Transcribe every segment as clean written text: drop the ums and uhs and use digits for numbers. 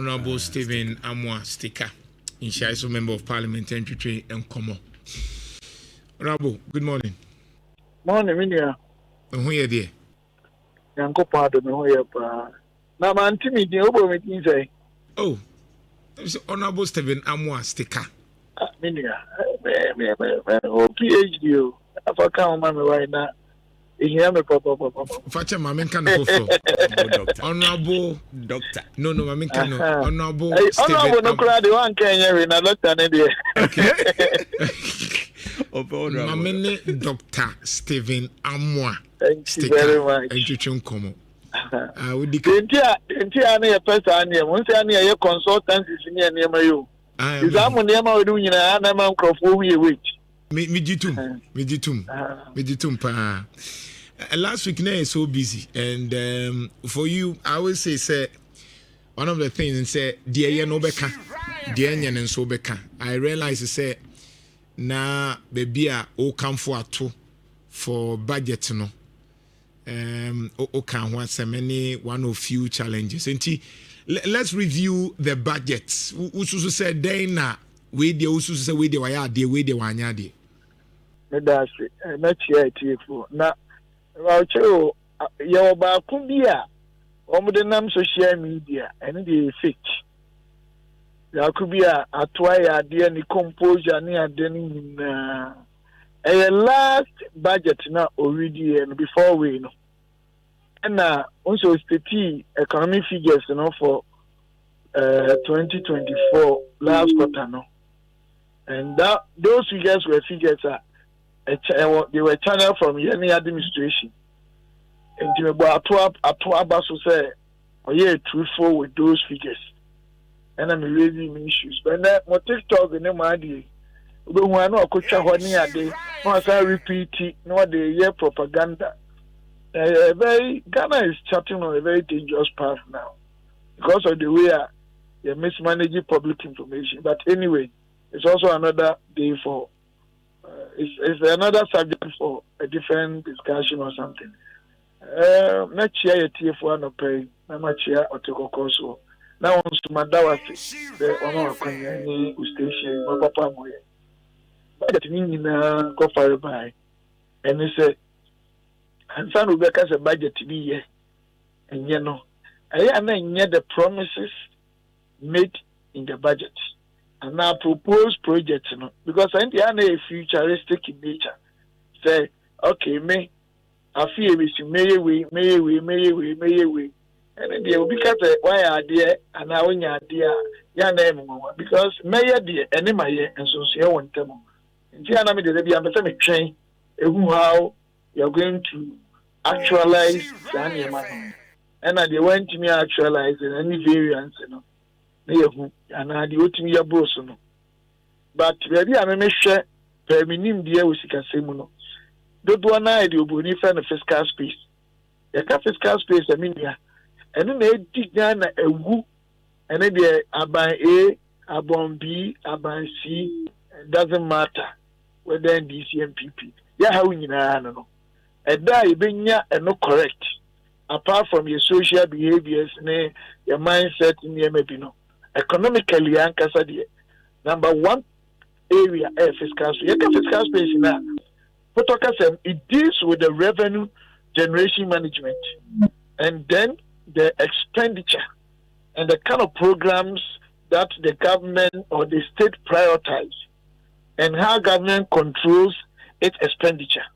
Honorable Stephen Amoah Sticker, Nhyira, Member of Parliament, NPP, and Nkomo. Honorable, good morning. Morning, Nhyira. Who are you there? Yanko pardon me, who are you? Now, my auntie meeting, meeting say. Oh, Honorable Stephen Amoah Sticker. Nhyira, PhD. I can't remember right now. Hear me, Papa. Facha, my men can Honorable Doctor. No, my men can Honorable Stephen. Honorable, no crowd, one can hear in a doctor. Okay. My men, Dr. Stephen Amoah. Thank you very much. And you Nkomo. With the person here, once I near your consultants is near you. Is that when you are doing an amount of which? Mijitum. Last week now is so busy, and for you, I always say one of the things and say, dear no beka, dear and so beka. I realize say na baby o come for budget no. O can want so many one of few challenges. And let's review the budgets. Ususu said day na we de ususu say we de waya de we de wanya de. That's it. Not yet na Raucho, your Bakumbia, Omdenam social media, and the fake. There could be a twire, dear, composure near Denning. A last budget now already, and before we know. And also, the economic figures, for 2024 last quarter, no. And those figures were figures they were channeled from any administration. And they were Atuaba say, oh yeah, truthful with those figures. And I'm raising issues. But now, my TikTok in the idea, we want to coach a one year day, once I repeat it, no, the year propaganda. Ghana is chatting on a very dangerous path now because of the way they mismanaging public information. But anyway, it's also another day for. It's another subject for a different discussion or something. Next year, a TF1 or pay, next year, or to go also. Now, on to Madawasi, the honor of Kanye, station, my papa, but the meaning go far by. And he said, and son Rebecca's a budget to be here. And I am the promises made in the budget. And now propose projects, because I think they are futuristic in nature. Say, okay, I feel we see may we. And then they will be cut why are there and now when you're there, your name, because mayor dear, and my and so see one time. In Tiana, there be a train, how you're going to actualize Sanya money. And they went to me actualizing any variance, and I do to me a bosom. But maybe I may share per minim dear with Sikasemuno. Don't one idea of a fiscal space. A fiscal space, I mean, and then they dig down a woo, and then they are by A, are by B, are by C, it doesn't matter whether NDC NPP. Yeah, how you know, and that you bring ya and not correct. Apart from your social behaviors, your mindset, maybe no. Economically, number one area fiscal space. Fiscal space now. It deals with the revenue generation management, and then the expenditure and the kind of programs that the government or the state prioritize, and how government controls its expenditure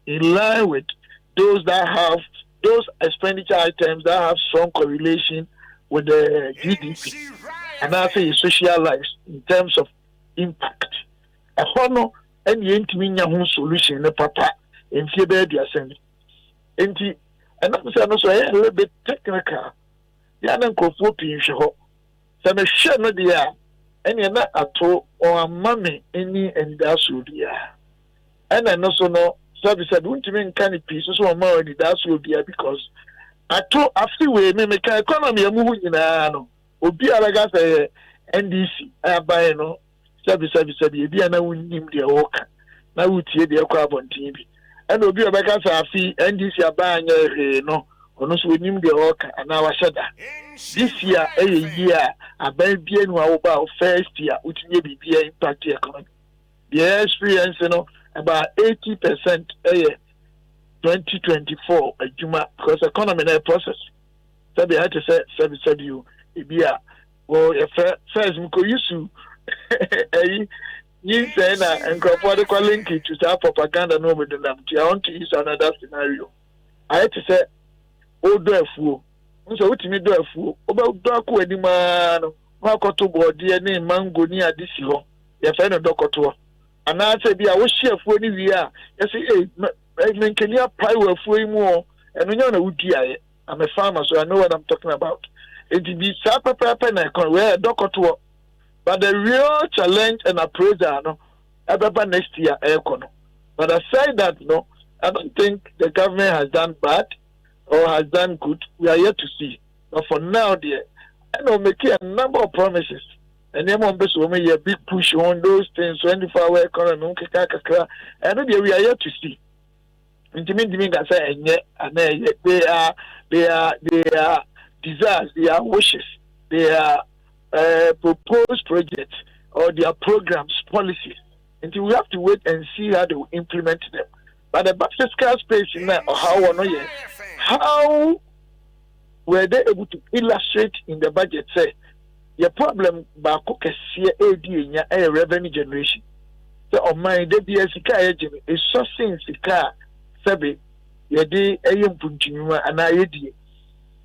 in line with those that have those expenditure items that have strong correlation with the GDP. And I say social life in terms of impact. A honor and the intimate solution in the papa in February assembly. And I'm also a little bit technical. The other conformity in Shaho. Some a share no dear, and you're not at all or a mammy any and that's would be. And I also know service I don't even kind of pieces or more in that's would be because I told after we make economy a moving in a no. Obi alaga say NDC buy no service be na wunnim de work na wutie de kwa abontin bi and obi obeka say afi NDC buy anya no ono so wenim de oka ana wa sheda this year a year aban bia nu awoba first year utinye bibia impact economy the experience about 80% 2024 adwuma because economy na process so they had to say you ibia well first mko yusu you say na encropo de link it to that propaganda no with them. I want to use another scenario. I had to say o do afuo nso wotimi do afuo oba do akọ anima no wakoto bode ne mango ni adisi ho ye fe no dokoto ana se bia wo hye afuo ni wi a ye se menkeni apply wo afuo yi mu o eno nya na wudi aye. I'm a farmer, so I know what I'm talking about. It be papa na where dokoto. But the real challenge and appraisal no about next year econo. But aside that, no, I don't think the government has done bad or has done good. We are yet to see. But for now, dear, I know making a number of promises. And then one person will make a big push on those things, 24-hour economy, and we are yet to see. Intimate say they are desires, they are wishes, they are proposed projects or their programs, policies. Until we have to wait and see how they will implement them. But the fiscal space in there, or how were they able to illustrate in the budget? Say, your problem by a revenue generation. So, on my day, a sourcing sika, sabi, yedi ayum punjuma, and I yedi.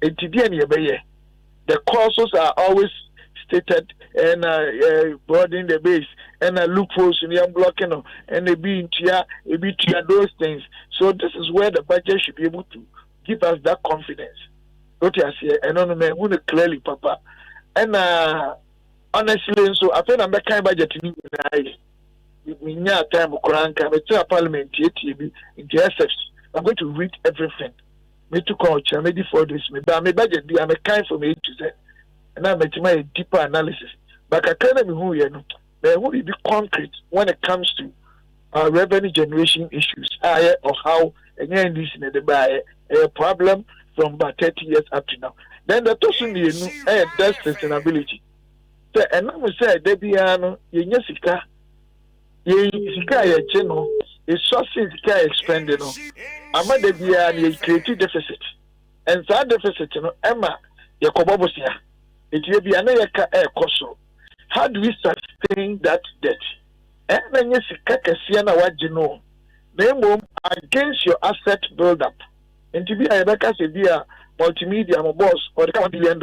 The causes are always stated and broadening the base and loopholes in the blocking and a bit those things. So this is where the budget should be able to give us that confidence. What you say, and on the clearly, Papa. And honestly, so I think I'm a kind budget in the time of Parliamentary in the I'm going to read everything. Me to culture, maybe for this, me budget be I'm a kind for me to say, and I'm making my deeper analysis. But I can't be who you know. There will be concrete when it comes to revenue generation issues, or how again this in the buy a problem from about 30 years up to now. Then the person you know, that's sustainability. So, and I would say, Debiano, Yesika, Yesika, is sourcing expended. Ama de bia na create deficit. And that deficit Emma Yakobosia. It will be another cost. How do we sustain that debt? And then yes, Kakasiana Wajino. Name against your asset build up. And to be a Rebecca Sevilla multimedia boss or the $1 billion.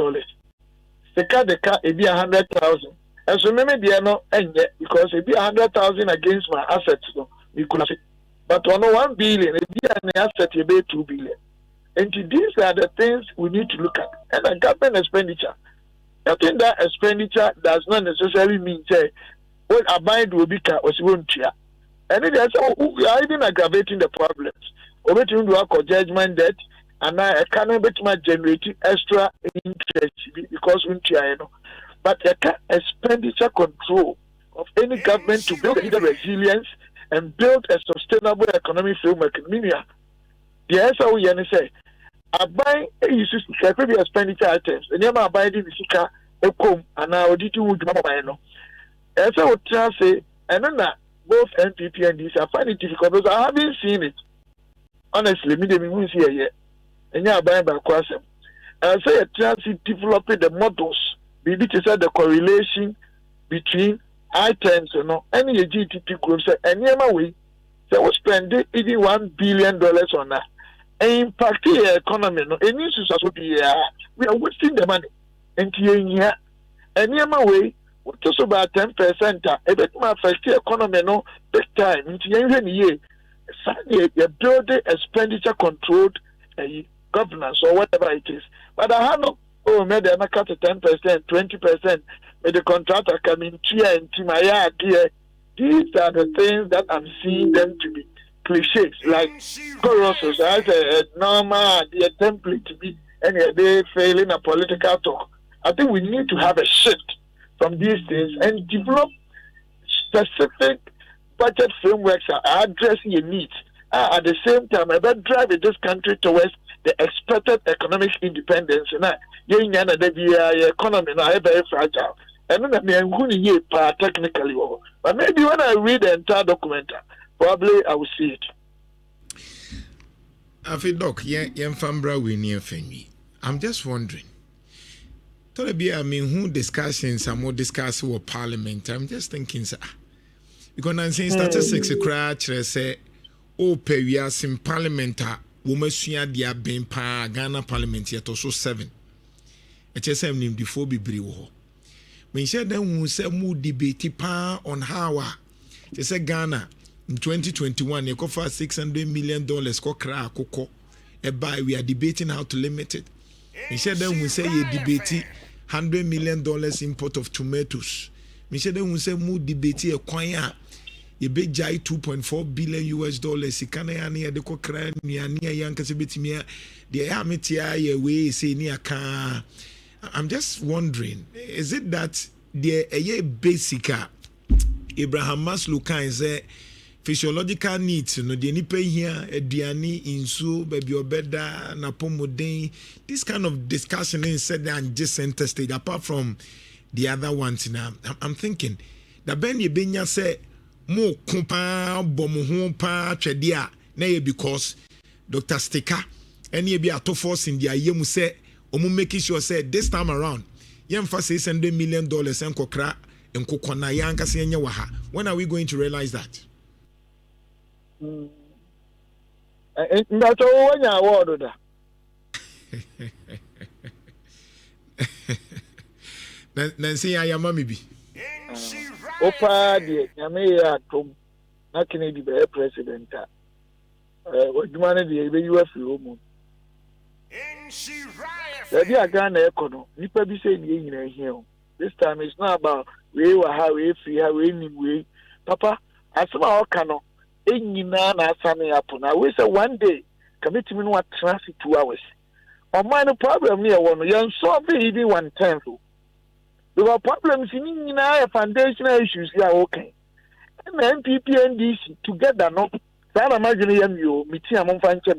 The car it be 100,000. And so maybe they are not because it be 100,000 against my assets. We could have. But on 1 billion, it be an asset, you pay 2 billion. And these are the things we need to look at. And the government expenditure. I think that expenditure does not necessarily mean say what a mind will be or she won't cheer. And it is we are even aggravating the problems. Over to do judgment debt, and now I cannot generate extra interest because we cheer, But the expenditure control of any government to build either resilience and build a sustainable economic framework in Minia. The answer we say, I buy a use expenditure items, and you are buying the Sika, a comb, and now did you would know. As I would say, and then both NPP and NDC, I find it difficult because I haven't seen it. Honestly, me the moves here yet, and you are buying by Quasem. And I say, a transit developing the models, maybe to say the correlation between items, any GDP group say any way they will spend even $1 billion on that. And impact the economy, any society we are wasting the money. And here, any way, what is about 10%? A bit more affect the economy, big time. Into year, you build the expenditure controlled governance or whatever it is. But I have no. Oh, maybe I'm cut to 10%, 20%. May the contractor come in here and to my idea. These are the things that I'm seeing them to be cliches, like choruses as a normal template to be any day failing a political talk. I think we need to have a shift from these things and develop specific budget frameworks that are addressing your needs. At the same time, I better drive this country towards the expected economic independence. Na the economy now very fragile. And then I'm technically, but maybe when I read the entire document, probably I will see it. Afi doc, fambra we near Femi. I'm just wondering. Who discussions and more discuss with Parliament? I'm just thinking, sir. Because I'm saying statistics say, oh, we are in Parliament, women dia ben pa Ghana Parliament yet also 7. HSM named before be brew. When said then we say more debate pa on how they say Ghana in 2021 you offer $600 million kokra koko. We are debating how to limit it. We said then we say you debate $100 million import of tomatoes. We said then we say more debate a kwanya. You be jai $2.4 billion US. Ikana ya ni adeko kra ni ya yanka sebetimi the amatia ye we say ni aka. I'm just wondering, is it that the basic Abraham Maslow can say physiological needs, no the nipa here aduane insu baby obeda na pomoden, this kind of discussion instead than just center stage apart from the other ones now. I'm thinking that ben ye benya say mo kompa bomo ho pa twedia na ye because Dr. Sticker any be ato force in the ayemu say omu making sure say this time around yemfa $600 million enkokra enkokona yanka se enye wa ha. When are we going to realize that? That's all when you award da. Nancy ayama mi bi. Opa de nyame ya tom na Kennedy be president a. Oduma ne de be you afiri omu. Nhyira Ghana ekono nipa bi say ni nyina hia o. This time it's not about we were how we free how we nim we papa asema o ka no enyina na asane apo na we say one day committee me no traffic 2 hours o man problem ne e wo no yen solve even 1/10 o the problems ni nyina e foundational issues ya okay na NPP NDC together no say na imagine yam yo meeting am fa nche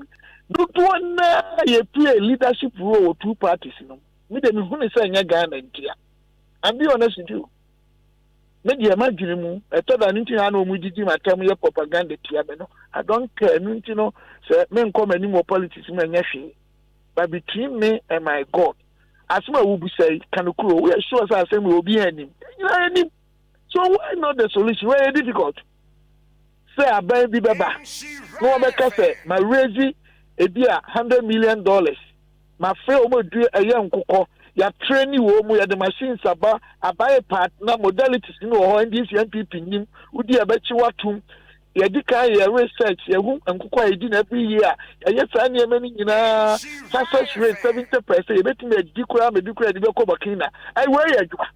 do na ye play leadership role 2 parties no me de me hu ne say nya Ghana ntia. And be honest with you. Maybe imagine mu etoda nti ha na omudidi matam ye propaganda tia me no. I don't care nti no say me come any more politics me nya hwe. But between me and my God, as my will be say kanukuro we are sure say we will be anim. So why not the solution? Very difficult. Say aban bi beba. No make say my raise e bia $100 million. My friend omo du eye nkokọ ya training wo mu ya the machines aba abaye partner modalities ni wo NDC NPP nim udi abachi watum ya dika ya research ya hu nkokọ edi na every year ya sa na emani nyina success rate 70% ya betime edikura medikura de be ko bakina I wear ya dwa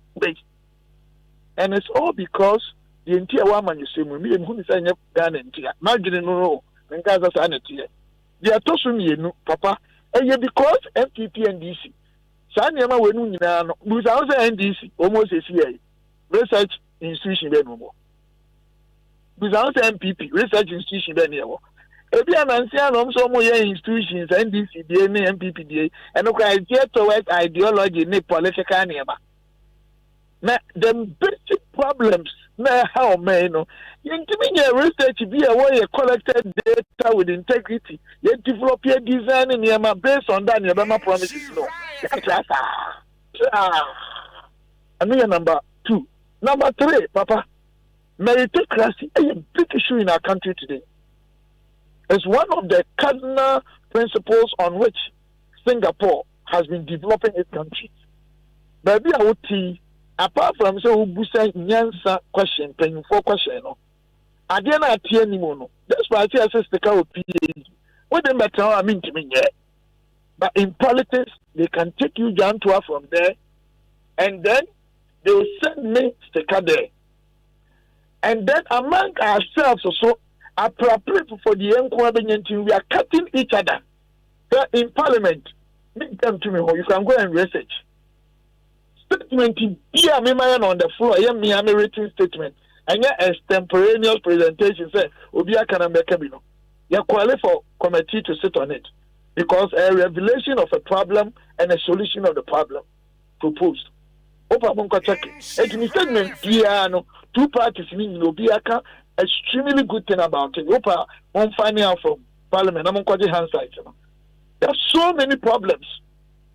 and it's all because the entire woman you say me hu ni say nya Ghana ntia magine no nka za sa na tie dia to so mienu papa because NPP and NDC Sanyama wenu nyina no buza wo say NDC almost esi research institution be no mo buza wo say NPP research institution be no ebi anansi anom so mo ye institutions NDC dey ne NPP dey and ko idea towards ideology ne political neba na the basic problems na how me no yintimi nye research bi e wo ye collected data with integrity ye develop your design neba based on that neba promises no. Number 2. Number 3, Papa. Meritocracy is a big issue in our country today. It's one of the cardinal principles on which Singapore has been developing its country. Baby, I would see, apart from so who busa nyansa question, paying for question, no. I didn't hear anymore. That's why I say the car with PhD. What the matter? I mean to me, yeah. But in politics, they can take you down to her from there, and then they will send me sticker there. And then among ourselves also, for the young we are cutting each other. So in Parliament, make them to me, you can go and research. Statement here, me on the floor, me a written statement, and yeah, extemporaneous presentation say, Obia Kanambekabino. You qualify for committee to sit on it. because a revelation of a problem and a solution of the problem proposed. Opa Monka check it. It statement piano, two parties mean no be extremely good thing about it. Opa on finding out from Parliament, I'm on hindsight. There are so many problems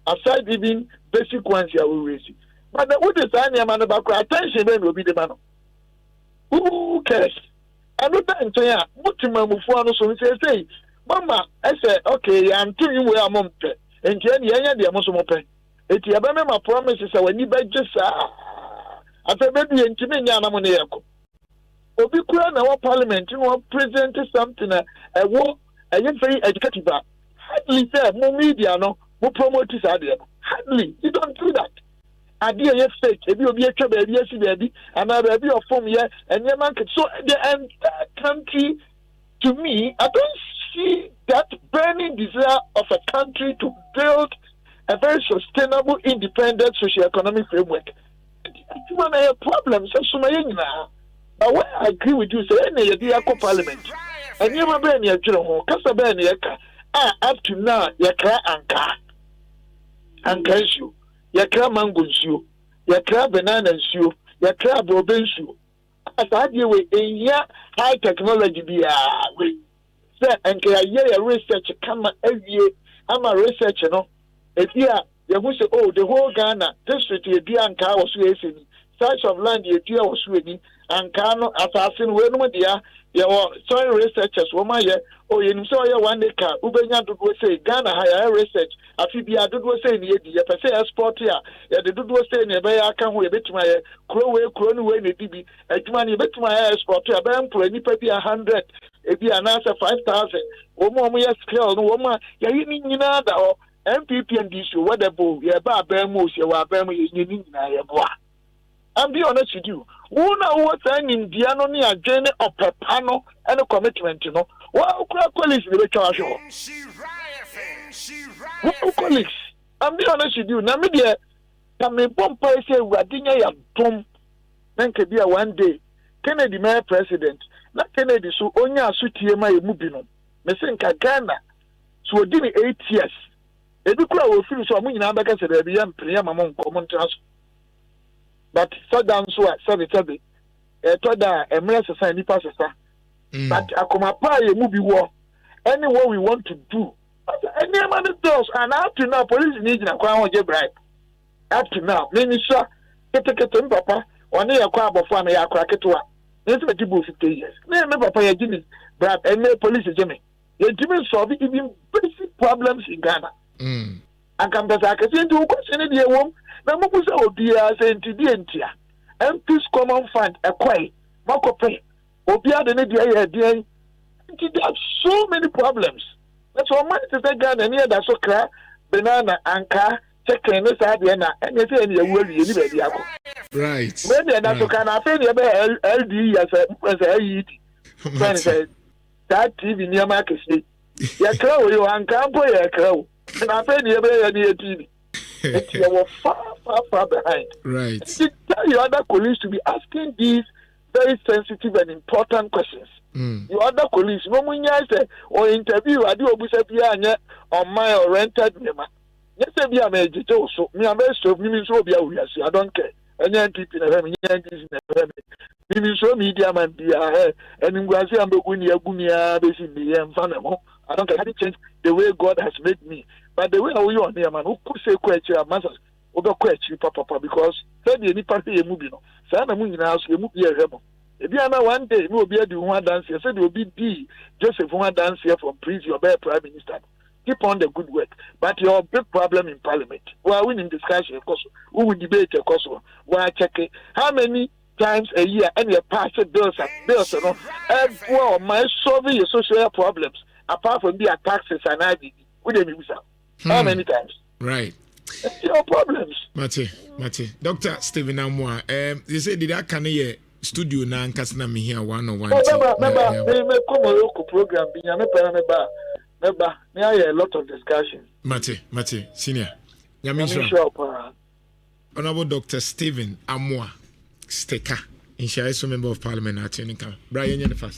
aside even basic ones you will raise. But the would design your man about attention then will be the man. Who cares? I don't know. What to my mufano so say, Mama, I said, okay, I'm telling you where I'm on pay. And Jenny, the Amoah pay. It's your my promises are when you bet just I said, maybe in Chimina Namoneko. Obi Kura na Parliament, you want present something a war, a young very educative. Hardly say, no media, no, who promote this idea. Hardly, you don't do that. Idea yes fake. If you be a trouble, yes, baby, and I will be a form here, and your market. So the entire country, to me, I don't see that burning desire of a country to build a very sustainable, independent socio-economic framework. It's one of your problems. But when I agree with you, say, any idea of Parliament, and you have been your general, Casabani, up to now, you cry anchor issue. You cry mango issue. You cry banana issue. You cry broben issue. As I deal with in high technology, be say, and can I hear a research come every year? I'm a researcher, you know. If you say, oh, the whole Ghana district, you be and car was racing, size of land, you was winning, and Kano assassin, when your soil researchers, woman, oh, you saw your 1 acre, Ubenya do say, Ghana higher research, a Fibia do say, you per se export here, the do say, never I can wait to my crow way, maybe, a money bet my export to a bank for any maybe 100, if you answer 5,000, or more, scale, no woman, you know, NPP and NDC, whatever, you're about Bermus, you are Bermus, you I'm be honest with you. Who know what's in Indiana near journey of a panel and a commitment, you know? Well, colleagues, the charge. Colleagues, I'm be honest with you. Namidia, come a bomb price here, Radinia, Tom, then could be a 1 day. Kennedy, my president, not Kennedy, so only a suit here, my mubino. Messenka Ghana, so give me 8 years. Ebi kura wo firi so amunyi na abaka se da bi yam priya mamon common transport but so down so sabe to da emre sesa nipa sesa but akoma pa ye mu bi wo anywhere we want to do any man does and up to now police need na kwa ho je bribe up to now many sure kete papa one ya kwa abofo na ya akra ketwa nse be tibu 50 years na me papa ya gini bribe and police jeme you didn't solve even basic problems in Ghana. And come back into question in the womb. The Mukusa will be as NTD and Peace Common Fund, a quay, Marco Pay, Obia the Nidia. There are so many problems. That's what man to say Ghana and near that so clear, banana, anchor, chicken, this idea, and you say any word you live. Right. When that's so can I pay the LD as a ED. That TV near Marcus. Your crow, you uncle, your crow. And I pay the TV. You were far behind. Right. Tell your other colleagues to be asking these very sensitive and important questions. Your other colleagues, no one say or interview, I do a on my or rented member. Yes, be a major, so me, I'm best of me, so be a I don't care. And NPP in the show media man be a and in Brazil, I'm going to Gunia, basically, and Fanamo. I don't care how to change the way God has made me. But the way how you are there, man, who could say question, masters, over question, papa, because said the party a movie. Sana Moon house, you move here. If you are now 1 day, you will be able to one dance here. Said you will be D, Joseph one dance here from Prince, your bear Prime Minister. Keep on the good work. But your big problem in Parliament. We are winning discussion, of course. We will debate, of course. We are checking how many times a year and you pass bills, you know, well, my solving your social problems. Apart from the taxes and ID, we didn't use that. How many times? Right. It's your problems. Mate. Dr. Stephen Amoah, you said did I can hear studio na nkasna me here 101. Me come local program bi me a lot of discussion. Mate, senior. Nhyira. Honorable Dr. Stephen Amoah, Steka, Nhyira, member of Parliament at Brian, you're the first.